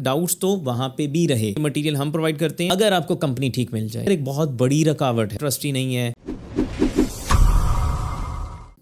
Doubts तो वहाँ पे भी रहे। मटेरियल हम प्रोवाइड करते हैं अगर आपको कंपनी ठीक मिल जाए। एक बहुत बड़ी रुकावट है, ट्रस्टी नहीं है।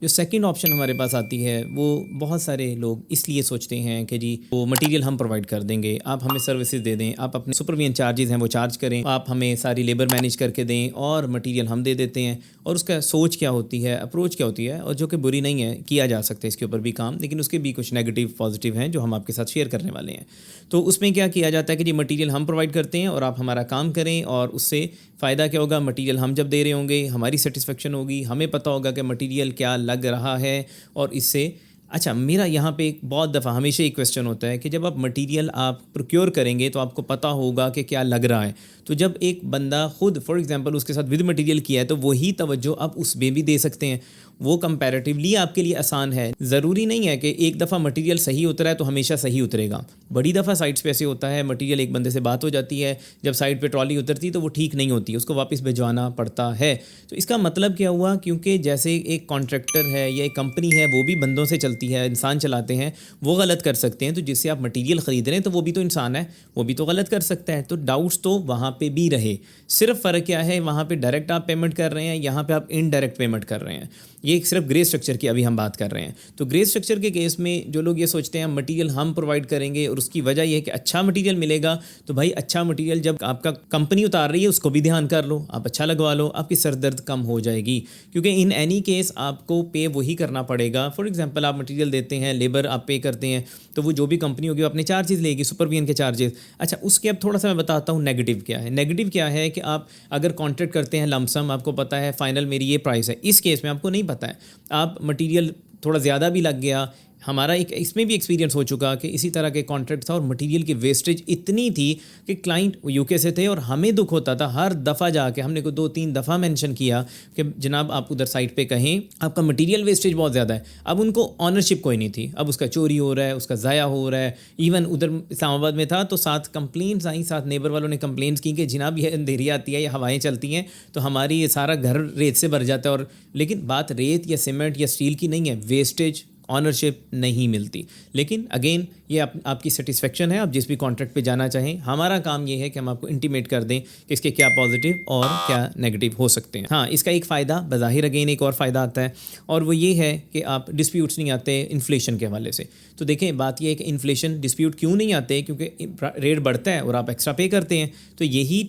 जो सेकंड ऑप्शन हमारे पास आती है वो बहुत सारे लोग इसलिए सोचते हैं कि जी वो मटेरियल हम प्रोवाइड कर देंगे, आप हमें सर्विसेज दे दें, आप अपने सुपरविजन चार्जेस हैं वो चार्ज करें, आप हमें सारी लेबर मैनेज करके दें और मटेरियल हम दे देते हैं। और उसका सोच क्या होती है, अप्रोच क्या होती है, और जो कि बुरी नहीं है, किया जा सकता है इसके ऊपर भी काम, लेकिन उसके भी कुछ नेगेटिव पॉजिटिव हैं जो हम आपके साथ शेयर करने वाले हैं। तो उसमें क्या किया जाता है कि जी मटेरियल हम प्रोवाइड करते हैं और आप हमारा काम करें, और उससे फ़ायदा क्या होगा, मटेरियल हम जब दे रहे होंगे हमारी सेटिस्फेक्शन होगी, हमें पता होगा कि मटेरियल क्या लग रहा है। और इससे अच्छा, मेरा यहाँ पे एक बहुत दफ़ा हमेशा एक क्वेश्चन होता है कि जब आप मटेरियल आप प्रोक्योर करेंगे तो आपको पता होगा कि क्या लग रहा है। तो जब एक बंदा खुद फॉर एग्जांपल उसके साथ विद मटेरियल किया है तो वही तवज्जो आप उसमें भी दे सकते हैं। वो कंपैरेटिवली आपके लिए आसान है। ज़रूरी नहीं है कि एक दफ़ा मटेरियल सही उतरा है तो हमेशा सही उतरेगा। बड़ी दफ़ा साइट्स पे ऐसे होता है, मटेरियल एक बंदे से बात हो जाती है, जब साइट पे ट्रॉली उतरती तो वो ठीक नहीं होती, उसको वापस भिजवाना पड़ता है। तो इसका मतलब क्या हुआ, क्योंकि जैसे एक कॉन्ट्रैक्टर है या एक कंपनी है वो भी बंदों से चलती है, इंसान चलाते हैं, वो गलत कर सकते हैं। तो जिससे आप मटेरियल ख़रीद रहे हैं तो वो भी तो इंसान है, वो भी तो गलत कर सकता है। तो डाउट्स तो वहाँ पे भी रहे। सिर्फ फ़र्क क्या है, वहाँ पे डायरेक्ट आप पेमेंट कर रहे हैं, यहाँ पे आप इनडायरेक्ट पेमेंट कर रहे हैं। ये सिर्फ ग्रे स्ट्रक्चर की अभी हम बात कर रहे हैं। तो ग्रे स्ट्रक्चर के केस में जो लोग ये सोचते हैं मटेरियल हम प्रोवाइड करेंगे और उसकी वजह यह है कि अच्छा मटेरियल मिलेगा, तो भाई अच्छा मटेरियल जब आपका कंपनी उतार रही है उसको भी ध्यान कर लो, आप अच्छा लगवा लो, आपकी सरदर्द कम हो जाएगी। क्योंकि इन एनी केस आपको पे वही करना पड़ेगा। फॉर एग्जांपल आप मटेरियल देते हैं, लेबर आप पे करते हैं, तो वो जो भी कंपनी होगी वो अपने चार्जेस लेगी, सुपरविजन के चार्जेस। अच्छा, उसके अब थोड़ा सा मैं बताता हूँ नेगेटिव क्या है। नेगेटिव क्या है कि आप अगर कॉन्ट्रैक्ट करते हैं लमसम, आपको पता है फाइनल मेरी ये प्राइस है, इस केस में आपको नहीं पता है, आप मटेरियल थोड़ा ज़्यादा भी लग गया। हमारा एक इसमें भी एक्सपीरियंस हो चुका कि इसी तरह के कॉन्ट्रैक्ट था और मटेरियल की वेस्टेज इतनी थी कि क्लाइंट यूके से थे और हमें दुख होता था। हर दफ़ा जाके हमने को 2-3 दफ़ा मेंशन किया कि जनाब आप उधर साइट पे कहें, आपका मटेरियल वेस्टेज बहुत ज़्यादा है। अब उनको ऑनरशिप कोई नहीं थी, अब उसका चोरी हो रहा है, उसका ज़ाया हो रहा है। इवन उधर इस्लामाबाद में था तो 7 कंप्लेंट्स आई, 7 नेबर वालों ने कंप्लेंट्स की कि जनाब ये अंधेरी आती है या हवाएँ चलती हैं तो हमारी ये सारा घर रेत से भर जाता है। और लेकिन बात रेत या सीमेंट या स्टील की नहीं है, वेस्टेज ऑनरशिप नहीं मिलती। लेकिन अगेन ये आपकी सेटिस्फेक्शन है, आप जिस भी कॉन्ट्रैक्ट पे जाना चाहें। हमारा काम ये है कि हम आपको इंटीमेट कर दें कि इसके क्या पॉजिटिव और क्या नेगेटिव हो सकते हैं। हाँ, इसका एक फ़ायदा बज़ाहिर अगेन एक और फ़ायदा आता है और वो ये है कि आप डिस्प्यूट्स नहीं आते इन्फ्लेशन के हवाले से। तो देखें, बात ये है कि इन्फ्लेशन डिस्प्यूट क्यों नहीं आते, क्योंकि रेट बढ़ता है और आप एक्स्ट्रा पे करते हैं। तो यही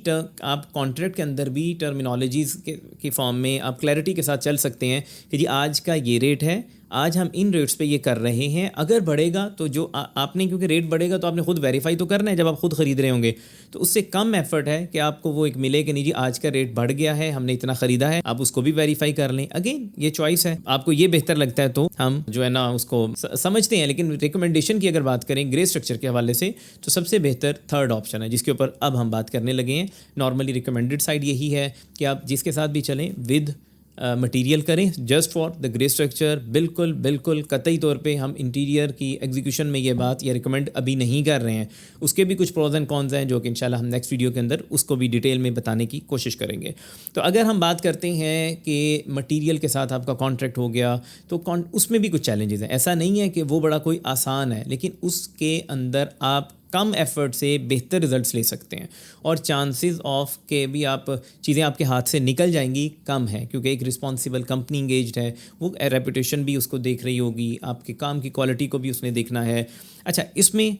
आप कॉन्ट्रैक्ट के अंदर भी टर्मिनोलॉजीज़ के फॉर्म में आप क्लैरिटी के साथ चल सकते हैं कि जी आज का ये रेट है, आज हम इन रेट्स पे ये कर रहे हैं। अगर बढ़ेगा तो जो आपने, क्योंकि रेट बढ़ेगा तो आपने खुद वेरीफाई तो करना है जब आप खुद ख़रीद रहे होंगे, तो उससे कम एफर्ट है कि आपको वो एक मिले कि नहीं जी आज का रेट बढ़ गया है, हमने इतना ख़रीदा है, आप उसको भी वेरीफाई कर लें। अगेन ये चॉइस है, आपको ये बेहतर लगता है तो हम जो है ना उसको समझते हैं। लेकिन रिकमेंडेशन की अगर बात करें ग्रे स्ट्रक्चर के हवाले से तो सबसे बेहतर थर्ड ऑप्शन है जिसके ऊपर अब हम बात करने लगे हैं। नॉर्मली रिकमेंडेड साइड यही है कि आप जिसके साथ भी चलें विद मटेरियल करें just for the grey structure. बिल्कुल बिल्कुल कतई तौर पे हम इंटीरियर की एग्जीक्यूशन में ये बात या रिकमेंड अभी नहीं कर रहे हैं। उसके भी कुछ प्रोज एंड कॉन्स हैं जो कि इंशाल्लाह हम नेक्स्ट वीडियो के अंदर उसको भी डिटेल में बताने की कोशिश करेंगे। तो अगर हम बात करते हैं कि मटेरियल के साथ आपका कॉन्ट्रैक्ट हो गया तो उसमें भी कुछ चैलेंजेस हैं। ऐसा नहीं है कि वो बड़ा कोई आसान है, लेकिन उसके अंदर आप कम एफर्ट से बेहतर रिजल्ट्स ले सकते हैं और चांसेस ऑफ के भी आप चीज़ें आपके हाथ से निकल जाएंगी कम है, क्योंकि एक रिस्पॉन्सिबल कंपनी इंगेज्ड है, वो रेपुटेशन भी उसको देख रही होगी, आपके काम की क्वालिटी को भी उसने देखना है। अच्छा, इसमें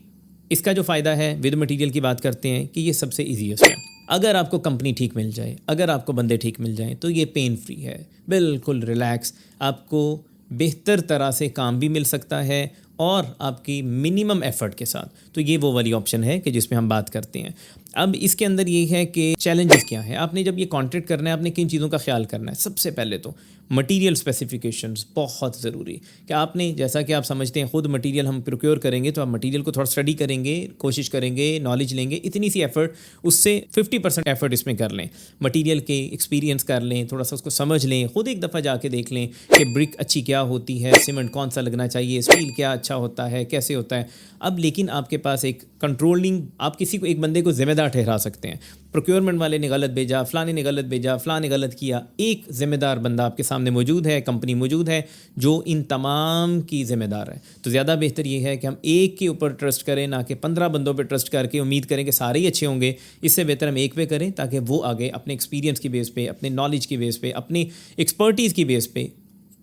इसका जो फ़ायदा है विद मटेरियल की बात करते हैं कि ये सबसे ईजीएस्ट है। अगर आपको कंपनी ठीक मिल जाए, अगर आपको बंदे ठीक मिल जाएँ तो ये पेन फ्री है, बिल्कुल रिलैक्स, आपको बेहतर तरह से काम भी मिल सकता है और आपकी मिनिमम एफर्ट के साथ। तो ये वो वाली ऑप्शन है कि जिसमें हम बात करते हैं। अब इसके अंदर ये है कि चैलेंजेस क्या है, आपने जब ये कॉन्ट्रैक्ट करना है आपने किन चीज़ों का ख्याल करना है। सबसे पहले तो मटेरियल स्पेसिफिकेशंस बहुत ज़रूरी, कि आपने जैसा कि आप समझते हैं खुद मटेरियल हम प्रोक्योर करेंगे तो आप मटेरियल को थोड़ा स्टडी करेंगे, कोशिश करेंगे, नॉलेज लेंगे, इतनी सी एफर्ट उससे 50% एफर्ट इसमें कर लें, मटेरियल के एक्सपीरियंस कर लें, थोड़ा सा उसको समझ लें, खुद एक दफ़ा जाके देख लें कि ब्रिक अच्छी क्या होती है, सीमेंट कौन सा लगना चाहिए, स्टील क्या अच्छा होता है, कैसे होता है। अब लेकिन आपके पास एक कंट्रोलिंग, आप किसी को एक बंदे को जिम्मेदारी ज़िम्मेदार ठहरा सकते हैं। प्रोक्योरमेंट वाले ने गलत भेजा, फ़लाने ने गलत भेजा, फ़लाने गलत किया, एक ज़िम्मेदार बंदा आपके सामने मौजूद है, कंपनी मौजूद है जो इन तमाम की ज़िम्मेदार है। तो ज़्यादा बेहतर ये है कि हम एक के ऊपर ट्रस्ट करें, ना कि 15 बंदों पर ट्रस्ट करके उम्मीद करें कि सारे ही अच्छे होंगे। इससे बेहतर हम एक पे करें ताकि वो आगे अपने एक्सपीरियंस की बेस पे, अपने नॉलेज की बेस पे, अपनी एक्सपर्टीज़ की बेस पे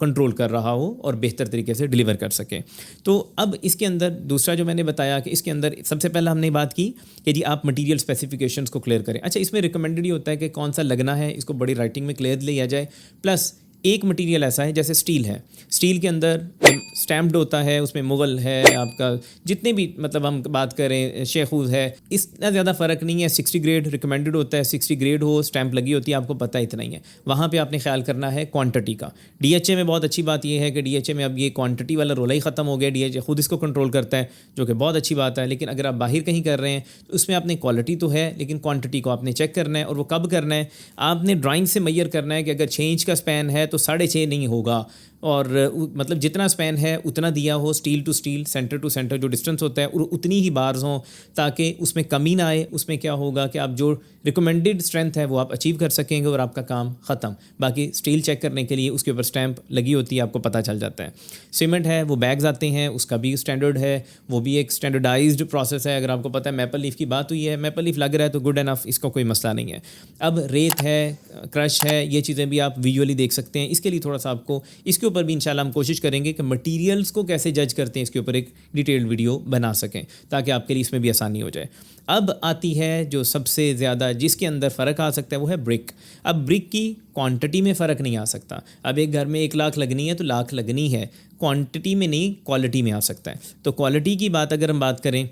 कंट्रोल कर रहा हो और बेहतर तरीके से डिलीवर कर सके। तो अब इसके अंदर दूसरा जो मैंने बताया कि इसके अंदर सबसे पहला हमने बात की कि जी आप मटेरियल स्पेसिफिकेशंस को क्लियर करें। अच्छा, इसमें रिकमेंडेड ही होता है कि कौन सा लगना है, इसको बड़ी राइटिंग में क्लियर लिया जाए। प्लस एक मटेरियल ऐसा है जैसे स्टील है, स्टील के अंदर स्टैम्प्ड होता है, उसमें मुगल है, आपका जितने भी मतलब हम बात करें शेखूज है, इतना ज़्यादा फ़र्क नहीं है। 60 ग्रेड रिकमेंडेड होता है, 60 ग्रेड हो, स्टैम्प लगी होती है, आपको पता इतना ही है। वहाँ पे आपने ख्याल करना है क्वांटिटी का। डीएचए में बहुत अच्छी बात यह है कि डीएचए में अब ये क्वांटिटी वाला रोला ही ख़त्म हो गया, डीएचए खुद इसको कंट्रोल करता है, जो कि बहुत अच्छी बात है। लेकिन अगर आप बाहर कहीं कर रहे हैं तो उसमें आपने क्वालिटी तो है, लेकिन क्वांटिटी को आपने चेक करना है। और वो कब करना है? आपने ड्राइंग से मैयर करना है कि अगर 6 इंच का स्पैन है तो 6.5 नहीं होगा, और मतलब जितना स्पैन है उतना दिया हो, steel to steel, centre to centre जो डिस्टेंस होता है, और उतनी ही बार्स हों ताकि उसमें कमी ना आए। उसमें क्या होगा कि आप जो रिकमेंडेड स्ट्रेंथ है वो आप अचीव कर सकेंगे और आपका काम ख़त्म। बाकी स्टील चेक करने के लिए उसके ऊपर स्टैंप लगी होती है, आपको पता चल जाता है। सीमेंट है, वो बैग्स आते हैं, उसका भी स्टैंडर्ड है, वो भी एक स्टैंडर्डाइज्ड प्रोसेस है। अगर आपको पता है मैपल लीफ की बात हुई है, मैपल लीफ लग रहा है तो गुड एनफ, इसका कोई मसला नहीं है। अब रेत है, क्रश है, ये चीज़ें भी आप विजुअली देख सकते हैं। इसके लिए थोड़ा सा आपको इसके ऊपर भी इंशाल्लाह हम कोशिश करेंगे कि मटेरियल्स को कैसे जज करते हैं इसके ऊपर एक डिटेल्ड वीडियो बना सकें, ताकि आपके लिए इसमें भी आसानी हो जाए। अब आती है जो सबसे ज़्यादा जिसके अंदर फ़र्क आ सकता है, वो है ब्रिक। अब ब्रिक की क्वांटिटी में फ़र्क नहीं आ सकता। अब एक घर में 1 लाख लगनी है तो लाख लगनी है, क्वांटिटी में नहीं, क्वालिटी में आ सकता है। तो क्वालिटी की बात अगर हम बात करें,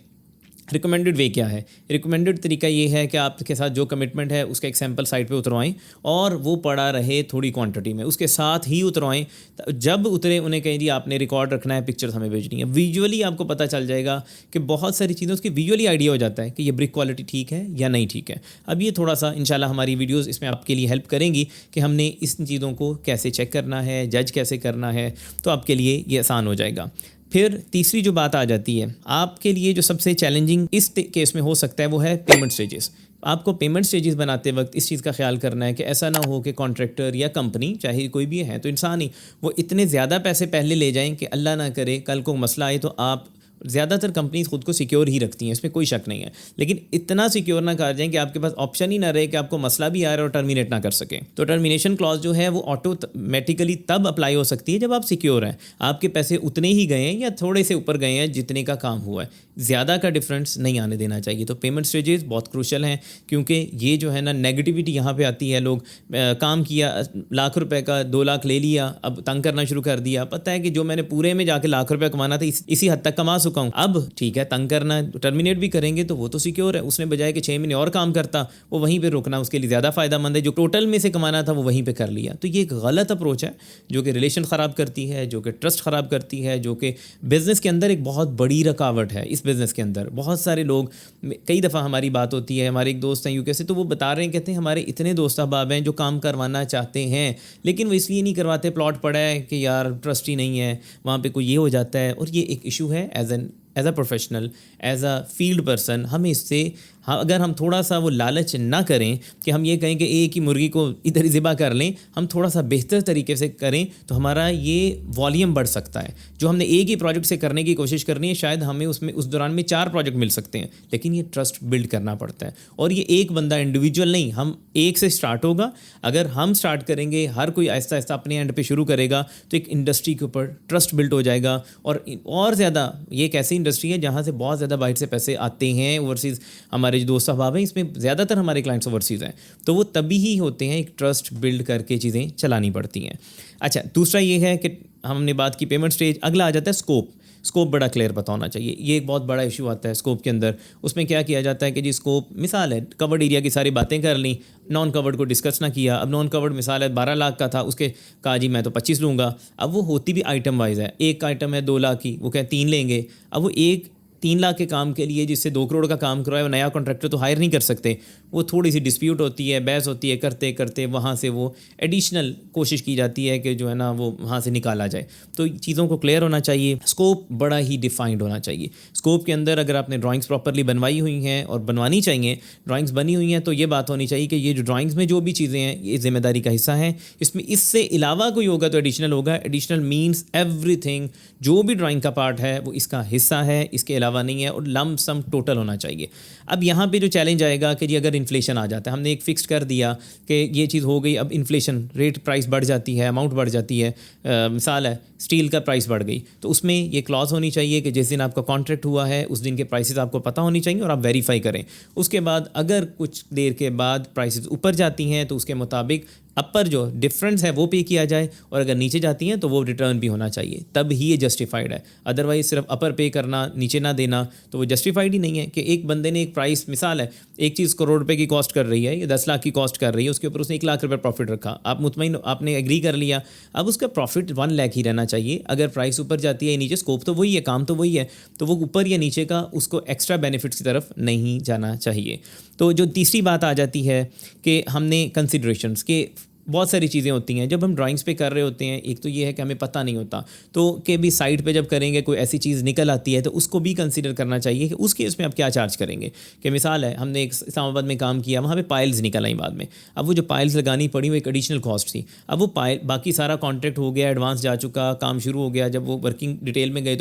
रिकमेंडेड वे क्या है? रिकमेंडेड तरीका ये है कि आपके साथ जो कमिटमेंट है उसका एक सैंपल साइट पे उतरवाएं और वो पड़ा रहे थोड़ी क्वांटिटी में, उसके साथ ही उतरवाएं। जब उतरे उन्हें कहीं जी आपने रिकॉर्ड रखना है, पिक्चर्स हमें भेजनी है। विजुअली आपको पता चल जाएगा कि बहुत सारी चीज़ों उसकी विजुअली आइडिया हो जाता है कि ये ब्रिक क्वालिटी ठीक है या नहीं ठीक है। अब ये थोड़ा सा इंशाल्लाह हमारी वीडियोज़ इसमें आपके लिए हेल्प करेंगी कि हमने इस चीज़ों को कैसे चेक करना है, जज कैसे करना है, तो आपके लिए ये आसान हो जाएगा। फिर तीसरी जो बात आ जाती है आपके लिए, जो सबसे चैलेंजिंग इस केस में हो सकता है, वो है पेमेंट स्टेजेस। आपको पेमेंट स्टेजेस बनाते वक्त इस चीज़ का ख्याल करना है कि ऐसा ना हो कि कॉन्ट्रैक्टर या कंपनी, चाहे कोई भी है तो इंसान ही, वो इतने ज़्यादा पैसे पहले ले जाएं कि अल्लाह ना करे कल को मसला आए तो आप, ज़्यादातर कंपनीज खुद को सिक्योर ही रखती हैं, इसमें कोई शक नहीं है, लेकिन इतना सिक्योर ना कर जाएं कि आपके पास ऑप्शन ही ना रहे कि आपको मसला भी आ रहा है और टर्मिनेट ना कर सकें। तो टर्मिनेशन क्लॉज जो है वो ऑटोमेटिकली तब अप्लाई हो सकती है जब आप सिक्योर हैं, आपके पैसे उतने ही गए हैं या थोड़े से ऊपर गए हैं जितने का काम हुआ है, ज़्यादा का डिफरेंस नहीं आने देना चाहिए। तो पेमेंट स्टेजेस बहुत क्रूशल हैं, क्योंकि ये जो है ना नेगेटिविटी यहाँ पे आती है। लोग काम किया, लाख रुपए का 2 लाख ले लिया, अब तंग करना शुरू कर दिया। पता है कि जो मैंने पूरे में जाके लाख रुपए कमाना था इसी हद तक कमा चुका हूँ, अब ठीक है तंग करना, टर्मिनेट भी करेंगे तो वो तो सिक्योर है। उसने बजाय कि 6 महीने और काम करता, वो वहीं पर रुकना उसके लिए ज़्यादा फ़ायदेमंद है। जो टोटल में से कमाना था वो वहीं पर कर लिया। तो ये एक गलत अप्रोच है जो कि रिलेशन ख़राब करती है, जो कि ट्रस्ट ख़राब करती है, जो कि बिज़नेस के अंदर एक बहुत बड़ी रुकावट है। इस बिज़नेस के अंदर बहुत सारे लोग, कई दफ़ा हमारी बात होती है, हमारे एक दोस्त हैं यूके से, तो वो बता रहे हैं, कहते हैं हमारे इतने दोस्त अहबाब हैं जो काम करवाना चाहते हैं लेकिन वो इसलिए नहीं करवाते, प्लॉट पड़ा है कि यार ट्रस्ट ही नहीं है, वहाँ पे कोई ये हो जाता है। और ये एक इशू है as a professional, as a field person, हमें इससे, हाँ, अगर हम थोड़ा सा वो लालच ना करें कि हम ये कहें कि एक ही मुर्गी को इधर ही ज़िबा कर लें, हम थोड़ा सा बेहतर तरीके से करें तो हमारा ये वॉल्यूम बढ़ सकता है। जो हमने एक ही प्रोजेक्ट से करने की कोशिश करनी है, शायद हमें उसमें उस दौरान में 4 प्रोजेक्ट मिल सकते हैं, लेकिन ये ट्रस्ट बिल्ड करना पड़ता है। और ये एक बंदा इंडिविजुअल नहीं, हम एक से स्टार्ट होगा। अगर हम स्टार्ट करेंगे, हर कोई आहिस्ता आहिस्ता अपने एंड पे शुरू करेगा, तो एक इंडस्ट्री के ऊपर ट्रस्ट बिल्ड हो जाएगा। और ज़्यादा ये एक ऐसी इंडस्ट्री है जहाँ से बहुत ज़्यादा बाहर से पैसे आते हैं, ओवरसीज़। हमारे जो दोस्त अहबाब हैं, इसमें ज़्यादातर हमारे क्लाइंट्स ओवरसीज़ हैं, तो वो तभी ही होते हैं, एक ट्रस्ट बिल्ड करके चीज़ें चलानी पड़ती हैं। अच्छा, दूसरा ये है कि हमने बात की पेमेंट स्टेज, अगला आ जाता है स्कोप। स्कोप बड़ा क्लियर पता होना चाहिए, ये एक बहुत बड़ा इशू आता है स्कोप के अंदर। उसमें क्या किया जाता है कि जी स्कोप, मिसाल है कवर्ड एरिया की सारी बातें कर ली, नॉन कवर्ड को डिस्कस ना किया। अब नॉन कवर्ड मिसाल है 12 लाख का था, उसके कहा जी मैं तो 25 लूँगा। अब वो होती भी आइटम वाइज है, एक आइटम है 2 लाख की, वो क्या 3 लेंगे। अब वो एक 3 लाख के काम के लिए जिससे 2 करोड़ का काम करवाए वो नया कॉन्ट्रैक्टर तो हायर नहीं कर सकते। वो थोड़ी सी डिस्प्यूट होती है, बहस होती है, करते करते वहाँ से वो एडिशनल कोशिश की जाती है कि जो है ना वो वहाँ से निकाला जाए। तो चीज़ों को क्लियर होना चाहिए, स्कोप बड़ा ही डिफाइंड होना चाहिए। स्कोप के अंदर अगर आपने ड्राइंग्स प्रॉपरली बनवाई हुई हैं और बनवानी चाहिए, ड्राइंग्स बनी हुई हैं, तो ये बात होनी चाहिए कि ये जो ड्राइंग्स में जो भी चीज़ें हैं ये जिम्मेदारी का हिस्सा है। इसमें इससे अलावा कोई होगा तो एडिशनल होगा। एडिशनल मीन्स एवरीथिंग, जो भी ड्राइंग का पार्ट है वो इसका हिस्सा है, इसके अलावा नहीं है, और लम सम टोटल होना चाहिए। अब यहाँ पे जो चैलेंज आएगा कि जी अगर इन्फ्लेशन आ जाता है, हमने एक फिक्स्ड कर दिया कि ये चीज़ हो गई, अब इन्फ्लेशन रेट प्राइस बढ़ जाती है, अमाउंट बढ़ जाती है, मिसाल है स्टील का प्राइस बढ़ गई, तो उसमें ये क्लॉज होनी चाहिए कि जिस दिन आपका कॉन्ट्रैक्ट हुआ है उस दिन के प्राइसेस आपको पता होनी चाहिए और आप वेरीफाई करें। उसके बाद अगर कुछ देर के बाद प्राइसेस ऊपर जाती हैं तो उसके मुताबिक अपर जो डिफरेंस है वो पे किया जाए, और अगर नीचे जाती हैं तो वो रिटर्न भी होना चाहिए, तब ही ये जस्टिफाइड है। अदरवाइज सिर्फ अपर पे करना, नीचे ना देना, तो वो जस्टिफाइड ही नहीं है। कि एक बंदे ने एक प्राइस, मिसाल है एक चीज़ करोड़ रुपए की कॉस्ट कर रही है या 10 लाख की कॉस्ट कर रही है, उसके ऊपर उसने 1 लाख रुपये प्रॉफिट रखा, आप मुतमईन, आपने एग्री कर लिया, अब उसका प्रॉफिट 1 लाख ही रहना चाहिए। अगर प्राइस ऊपर जाती है या नीचे, स्कोप तो वही है, काम तो वही है, तो वो ऊपर या नीचे का उसको एक्स्ट्रा बेनिफिट्स की तरफ नहीं जाना चाहिए। तो जो तीसरी बात आ जाती है कि हमने कंसिडरेशंस के बहुत सारी चीज़ें होती हैं जब हम ड्राइंग्स पे कर रहे होते हैं। एक तो ये है कि हमें पता नहीं होता, तो कि भी साइड पे जब करेंगे कोई ऐसी चीज़ निकल आती है तो उसको भी कंसीडर करना चाहिए कि उस केस में आप क्या चार्ज करेंगे। कि मिसाल है हमने एक इस्लामाबाद में काम किया, वहाँ पे पाइल्स निकल आई बाद में, अब वो जो पाइल्स लगानी पड़ी वो एक एडिशनल कॉस्ट थी। अब वो पाइल, बाकी सारा कॉन्ट्रैक्ट हो गया, एडवांस जा चुका, काम शुरू हो गया, जब वो वर्किंग डिटेल में गए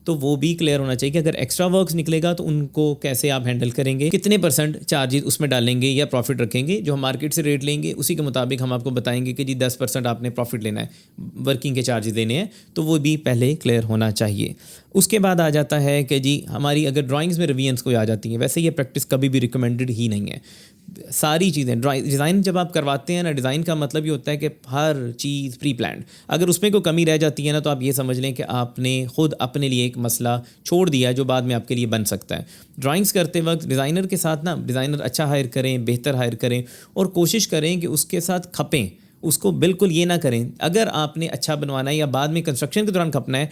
तो वो भी क्लियर होना चाहिए कि अगर एक्स्ट्रा वर्क्स निकलेगा तो उनको कैसे आप हैंडल करेंगे, कितने % चार्जेस उसमें डालेंगे या प्रॉफिट रखेंगे। जो हम मार्केट से रेट लेंगे उसी के मुताबिक हम आपको बताएंगे कि जी 10% आपने प्रॉफिट लेना है, वर्किंग के चार्जेस देने हैं, तो वो भी पहले क्लियर होना चाहिए। उसके बाद आ जाता है कि जी हमारी अगर ड्राइंग्स में रिवीजन्स कोई आ जाती हैं, वैसे ये प्रैक्टिस कभी भी रिकमेंडेड ही नहीं है। सारी चीज़ें डिज़ाइन जब आप करवाते हैं ना, डिज़ाइन का मतलब ये होता है कि हर चीज़ प्री प्लान्ड, अगर उसमें कोई कमी रह जाती है ना तो आप ये समझ लें कि आपने खुद अपने लिए एक मसला छोड़ दिया जो बाद में आपके लिए बन सकता है। ड्राइंग्स करते वक्त डिज़ाइनर के साथ ना, डिज़ाइनर अच्छा हायर करें, बेहतर हायर करें, और कोशिश करें कि उसके साथ खपें। उसको बिल्कुल ये ना करें, अगर आपने अच्छा बनवाना है या बाद में कंस्ट्रक्शन के दौरान खपना है,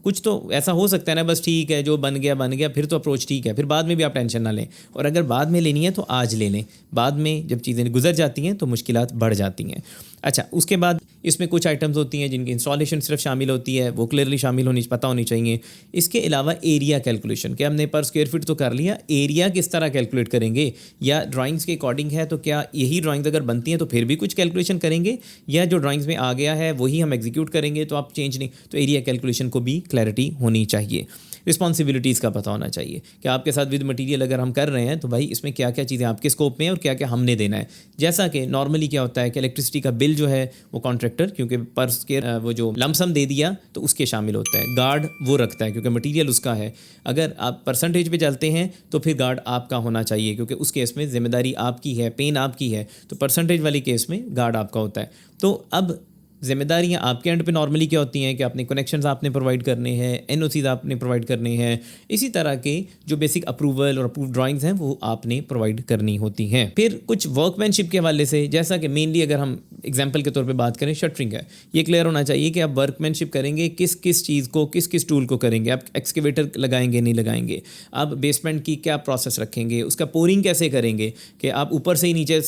कुछ तो ऐसा हो सकता है ना, बस ठीक है जो बन गया फिर तो अप्रोच ठीक है, फिर बाद में भी आप टेंशन ना लें, और अगर बाद में लेनी है तो आज ले लें, बाद में जब चीज़ें गुजर जाती हैं तो मुश्किलात बढ़ जाती हैं। अच्छा, उसके बाद इसमें कुछ आइटम्स होती हैं जिनकी इंस्टॉलेशन सिर्फ शामिल होती है, वो क्लियरली शामिल पता होनी चाहिए। इसके अलावा एरिया कैलकुलेशन, कि हमने पर स्क्वायर फीट तो कर लिया, एरिया किस तरह कैलकुलेट करेंगे, या ड्राइंग्स के अकॉर्डिंग है तो क्या यही ड्राइंग्स अगर बनती हैं तो फिर भी कुछ कैलकुलेशन करेंगे, या जो ड्राइंग्स में आ गया है वही हम एग्जीक्यूट करेंगे, तो आप चेंज नहीं, तो एरिया कैलकुलेशन को भी क्लैरिटी होनी चाहिए। रिस्पॉन्सिबिलिटीज़ का पता होना चाहिए कि आपके साथ विद मटेरियल अगर हम कर रहे हैं तो भाई इसमें क्या क्या चीज़ें आपके स्कोप में हैं और क्या क्या हमने देना है। जैसा कि नॉर्मली क्या होता है कि इलेक्ट्रिसिटी का बिल जो है वो कॉन्ट्रैक्टर, क्योंकि पर स्क्वायर वो जो लमसम दे दिया तो उसके शामिल होता है, गार्ड वो रखता है क्योंकि मटीरियल उसका है। अगर आप परसेंटेज पे चलते हैं तो फिर गार्ड आपका होना चाहिए, क्योंकि उस केस में जिम्मेदारी आपकी है, पेन आपकी है, तो परसेंटेज वाली केस में गार्ड आपका होता है। तो अब जिम्मेदारियां आपके एंड पे नॉर्मली क्या होती हैं कि अपने कनेक्शंस आपने प्रोवाइड करने हैं, एनओसीज आपने प्रोवाइड करने हैं, इसी तरह के जो बेसिक अप्रूवल और अप्रूव ड्राइंग्स हैं वो आपने प्रोवाइड करनी होती हैं। फिर कुछ वर्कमैनशिप के हवाले से, जैसा कि मेनली अगर हम एग्जाम्पल के तौर पे बात करें, शटरिंग है, ये क्लियर होना चाहिए कि आप वर्कमैनशिप करेंगे किस किस चीज़ को, किस किस टूल को करेंगे, आप एक्सकेवेटर लगाएंगे नहीं लगाएंगे, आप बेसमेंट की क्या प्रोसेस रखेंगे, उसका पोरिंग कैसे करेंगे, कि आप ऊपर से ही नीचे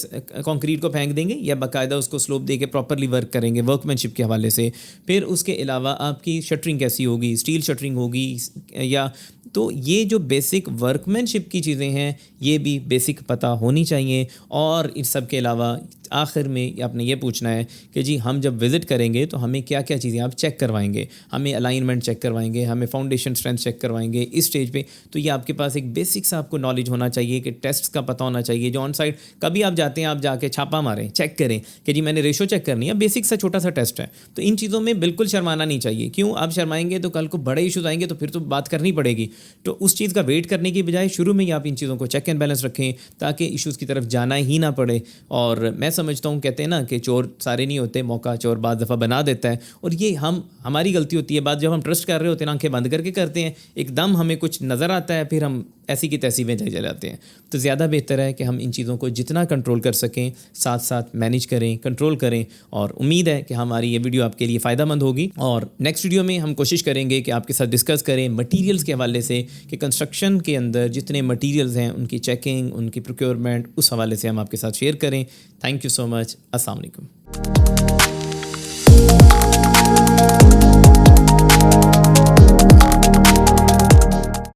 कंक्रीट को फेंक देंगे या बाकायदा उसको स्लोप दे के प्रॉपरली वर्क करेंगे वर्कमैनशिप के हवाले से। फिर उसके अलावा आपकी शटरिंग कैसी होगी, स्टील शटरिंग होगी या, तो ये जो बेसिक वर्कमैनशिप की चीज़ें हैं ये भी बेसिक पता होनी चाहिए। और इस सब के अलावा आखिर में आपने ये पूछना है कि जी हम जब विज़िट करेंगे तो हमें क्या क्या चीज़ें आप चेक करवाएंगे, हमें अलाइनमेंट चेक करवाएंगे, हमें फाउंडेशन स्ट्रेंथ चेक करवाएंगे इस स्टेज पे। तो ये आपके पास एक बेसिक सा आपको नॉलेज होना चाहिए कि टेस्ट्स का पता होना चाहिए। जो ऑन साइड कभी आप जाते हैं, आप जाके छापा मारें, चेक करें कि जी मैंने रेशो चेक करनी है, बेसिक सा छोटा सा टेस्ट है। तो इन चीज़ों में बिल्कुल शर्माना नहीं चाहिए। क्यों, आप शर्माएंगे तो कल को बड़े इशूज़ आएंगे तो फिर तो बात करनी पड़ेगी। तो उस चीज़ का वेट करने की बजाय शुरू में ही आप इन चीज़ों को चेक एंड बैलेंस रखें ताकि इशूज़ की तरफ जाना ही ना पड़े। और मैं समझता हूँ, कहते हैं ना कि चोर सारे नहीं होते, मौका चोर बाद दफ़ा बना देता है। और ये हमारी गलती होती है। बात जब हम ट्रस्ट कर रहे होते हैं, आंखें बंद करके करते हैं, एकदम हमें कुछ नज़र आता है, फिर हम ऐसी की तैसी में चले जाते हैं। तो ज़्यादा बेहतर है कि हम इन चीज़ों को जितना कंट्रोल कर सकें साथ साथ मैनेज करें, कंट्रोल करें। और उम्मीद है कि हमारी ये वीडियो आपके लिए फ़ायदेमंद होगी। और नेक्स्ट वीडियो में हम कोशिश करेंगे कि आपके साथ डिस्कस करें मटीरियल्स के हवाले से कि कंस्ट्रक्शन के अंदर जितने मटीरियल्स हैं उनकी चेकिंग, उनकी प्रोक्योरमेंट, उस हवाले से हम आपके साथ शेयर करें। Thank you so much. अस्सलाम वालेकुम।